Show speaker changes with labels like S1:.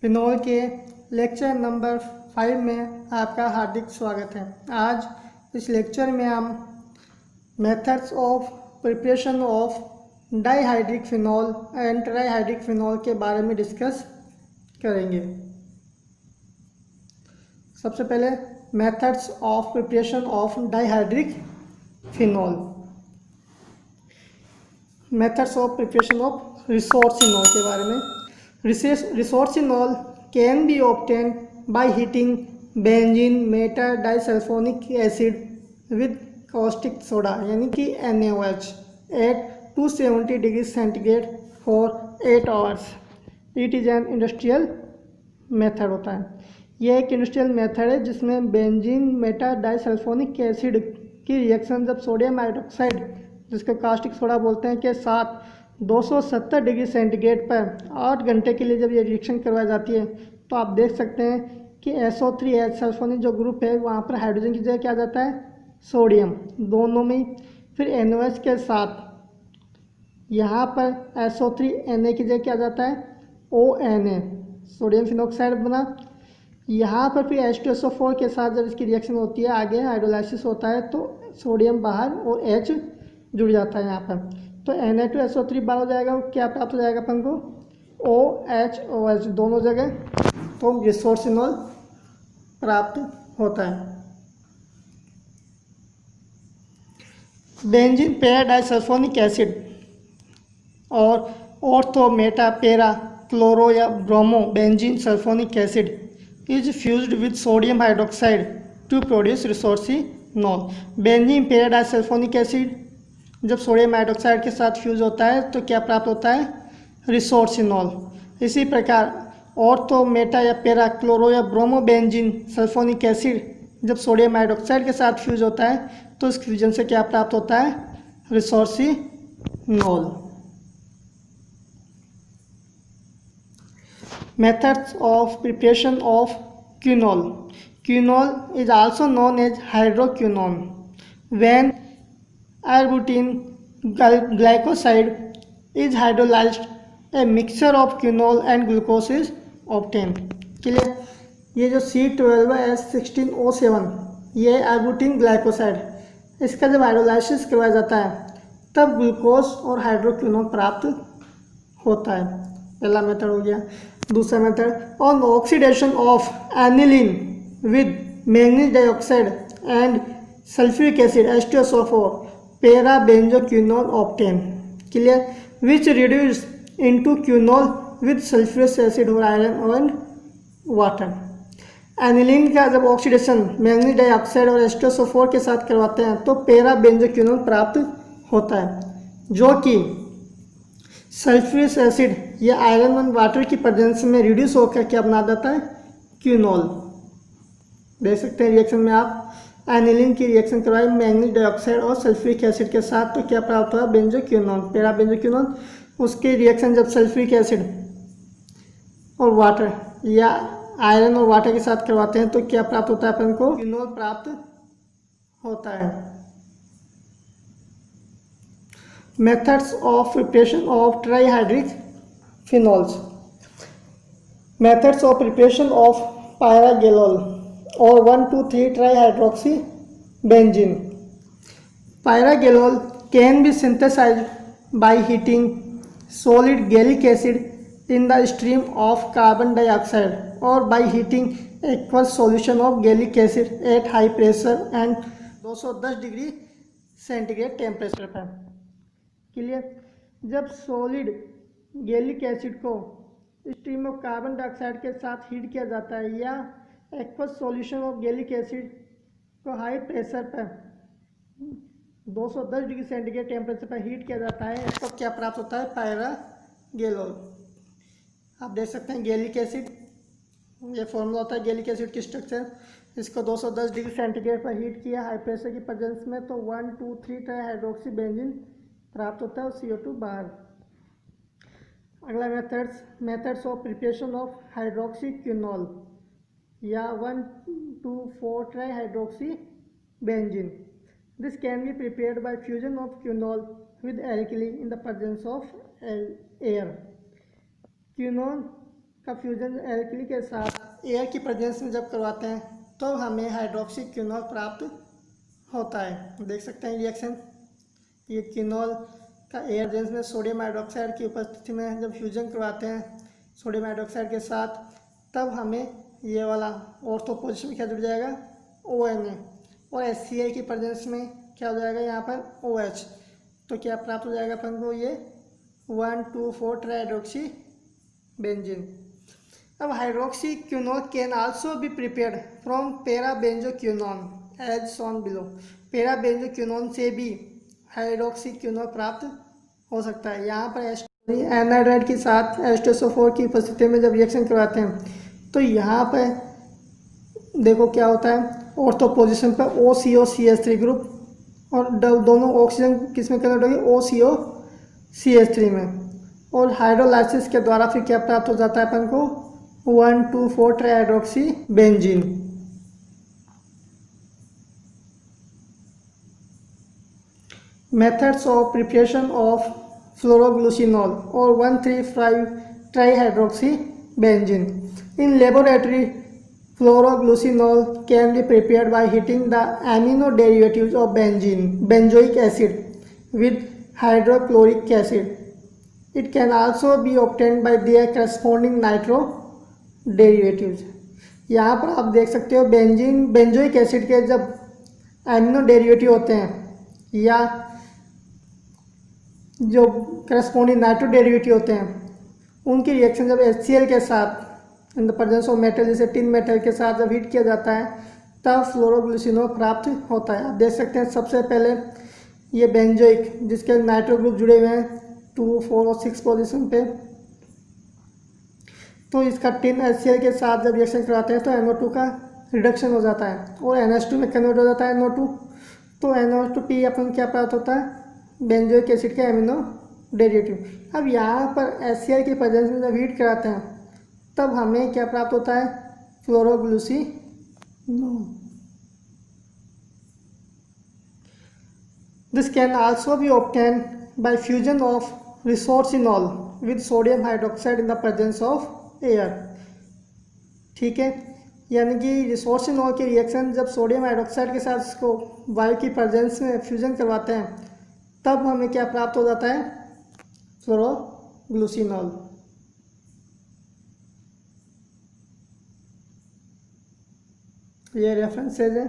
S1: Phenol के lecture number 5 में आपका हार्दिक स्वागत है। आज इस लेक्चर में हम methods of preparation of dihydric phenol and trihydric phenol के बारे में डिस्कस करेंगे। सबसे पहले methods of preparation of dihydric phenol. Methods of preparation of resorcinol के बारे में। Resorcinol can be obtained by heating benzene metadisulfonic acid with caustic soda यानी कि NaOH at 270 degree centigrade for 8 hours. It is an industrial method होता है। यह एक industrial method है जिसमें बेंजीन मेटाडाइसल्फोनिक एसिड की रिएक्शन जब सोडियम हाइड्रोक्साइड जिसको कास्टिक सोडा बोलते हैं के साथ 270 डिग्री सेंटीग्रेड पर 8 घंटे के लिए जब ये रिएक्शन करवाई जाती है तो आप देख सकते हैं कि SO3H सल्फोनिक जो ग्रुप है वहाँ पर हाइड्रोजन की जगह क्या आ जाता है सोडियम दोनों में। फिर NOH के साथ यहाँ पर SO3Na की जगह क्या आ जाता है ONA सोडियम फिनोक्साइड बना। यहाँ पर फिर H2SO4 के साथ जब इसकी रिएक्शन होती है आगे हाइड्रोलाइसिस होता है तो सोडियम बाहर और H जुड़ जाता है यहाँ पर तो Na2SO3 बाहर हो जाएगा। क्या प्राप्त हो जाएगा अपन को OHOH दोनों जगह तो रिसोर्सिनोल प्राप्त होता है। बेंजीन पेराडाइसल्फोनिक एसिड और ऑर्थो मेटा पेरा क्लोरो या bromo benzene sulphonic acid is fused with sodium hydroxide to produce resorcinol. Benzene paradisulphonic acid जब सोडियम हाइड्रोक्साइड के साथ फ्यूज होता है तो क्या प्राप्त होता है रिसोर्सिनोल। इसी प्रकार ऑर्थो मेटा या पेरा क्लोरो या ब्रोमो बेंजीन सल्फोनिक एसिड जब सोडियम हाइड्रोक्साइड के साथ फ्यूज होता है तो इस फ्यूजन से क्या प्राप्त होता है resorcinol. Methods of preparation of quinol. Quinol is also known as hydroquinone when Arbutin glycoside is hydrolyzed, a mixture of quinol and glucose is obtained. Clear. ये जो C12H16O7 ये आर्बुटिन ग्लाइकोसाइड इसका जब हाइड्रोलाइसिस करवाया जाता है तब ग्लूकोज और हाइड्रोक्विनोल प्राप्त होता है। पहला मेथड हो गया। दूसरा method on oxidation of aniline with manganese dioxide and sulphuric acid H2SO4 para benzoquinol obtained. Clear? Which reduce into quinol with sulfurous acid or iron and water. Aniline का जब ऑक्सीडेशन मैंगनीज डाइऑक्साइड और H2SO4 के साथ करवाते हैं तो पेरा बेंजोक्विनोल प्राप्त होता है जो कि सल्फ्यूरिक एसिड या आयरन और वाटर की प्रेजेंस में रिड्यूस होकर क्या बना देता है क्विनोल। देख सकते हैं रिएक्शन में आप एनिलीन की रिएक्शन करवाई मैंगनीज डाइऑक्साइड और सल्फ्यूरिक एसिड के साथ तो क्या प्राप्त हुआ बेंजोक्विनोल पेरा बेंजोक्विनोल। उसकी रिएक्शन जब सल्फ्यूरिक एसिड और वाटर या आयरन और वाटर के साथ करवाते हैं तो क्या प्राप्त होता है अपन को क्विनोल प्राप्त होता है। Methods of preparation of trihydric phenols. Methods of preparation of pyrogallol or 1,2,3 trihydroxy benzene. Pyragalol can be synthesized by heating solid gallic acid in the stream of carbon dioxide or by heating aqueous solution of gallic acid at high pressure and 210 degree centigrade temperature पर। Clear. जब solid gallic acid को stream of carbon dioxide के साथ heat किया जाता है या aqueous solution of gallic acid को हाई प्रेशर पर 210 डिग्री सेंटीग्रेड टेम्परेचर पर हीट किया जाता है तो क्या प्राप्त होता है पायरागेलोल। आप देख सकते हैं गैलिक एसिड ये फॉर्मूला होता है गैलिक एसिड की स्ट्रक्चर। इसको 210 डिग्री सेंटीग्रेड पर हीट किया हाई प्रेशर की प्रेजेंस में तो 1,2,3 ट्राइहाइड्रोक्सी बेंजीन प्राप्त होता है और CO2 बाहर। अगला methods of preparation of hydroxy quinol या 1,2,4 trihydroxy benzene. This can be prepared by fusion of quinol with alkali in the presence of air. Quinol का फ्यूजन एल्कली के साथ एयर की प्रेजेंस में जब करवाते हैं तो हमें हाइड्रोक्सी क्विनॉल प्राप्त होता है। देख सकते हैं रिएक्शन, ये क्विनॉल का एयर प्रेजेंस में सोडियम हाइड्रोक्साइड की उपस्थिति में जब फ्यूजन करवाते हैं सोडियम हाइड्रोक्साइड के साथ, तब हमें ये वाला ऑर्थो पोजिशन में क्या जुड़ जाएगा, ONA, और HCl की प्रेजेंस में क्या हो जाएगा यहाँ पर OH। तो क्या प्राप्त हो जाएगा अपन को, ये 1,2,4 ट्राइहाइड्रोक्सी बेंजीन। अब hydroxy quinol can also be prepared from parabenzoquinone as shown below. Parabenzoquinone से भी हाइड्रोक्सी क्विनोल प्राप्त हो सकता है। यहाँ पर एनाइड्राइड के साथ H2SO4 की उपस्थिति में जब रिएक्शन करवाते हैं तो यहाँ पर देखो क्या होता है, ऑर्थो पोजिशन पर OCO-CH3 ग्रुप और दोनों ऑक्सीजन किस में कन्वर्ट होगी, OCO-CH3 में, और हाइड्रोलाइसिस के द्वारा फिर क्या प्राप्त हो जाता है अपन को, 1,2,4 trihydroxy benzene. Methods of preparation of phloroglucinol और 1,3,5 trihydroxy benzene. In laboratory phloroglucinol can be prepared by heating the amino derivatives of benzoic acid with hydrochloric acid. It can also be obtained by their corresponding nitro derivatives. यहाँ पर आप देख सकते हो benzoic acid के जब amino derivative होते हैं या जो करस्पॉन्डिंग नाइट्रो डेरिवेटिव होते हैं, उनकी रिएक्शन जब HCl के साथ इन द प्रेजेंस ऑफ मेटल, जैसे टिन मेटल के साथ जब हीट किया जाता है तब फ्लोरोग्लिसिनॉल प्राप्त होता है। आप देख सकते हैं सबसे पहले ये बेंजोइक जिसके नाइट्रो ग्रुप जुड़े हुए हैं 2, 4 और 6 पोजीशन पे, तो इसका टिन HCl के साथ जब रिएक्शन कराते हैं तो NO2 का रिडक्शन हो जाता है और NH2 में कन्वर्ट हो जाता है NO2। तो NO2P अपन क्या प्राप्त होता है, बेंजोइक एसिड के एमिनो डेरिवेटिव। अब यहाँ पर HCl की प्रेजेंस में जब हीट कराते हैं तब हमें क्या प्राप्त होता है, phloroglucinol. This can also be obtain by fusion of resorcinol with sodium hydroxide in the presence of air. ठीक है, यानी कि रिसोर्सिनॉल की रिएक्शन जब सोडियम हाइड्रोक्साइड के साथ इसको वायु की प्रेजेंस में फ्यूजन करवाते हैं तब हमें क्या प्राप्त हो जाता है, फ्लोरोग्लूसिनॉल। ये रेफरेंसेज है।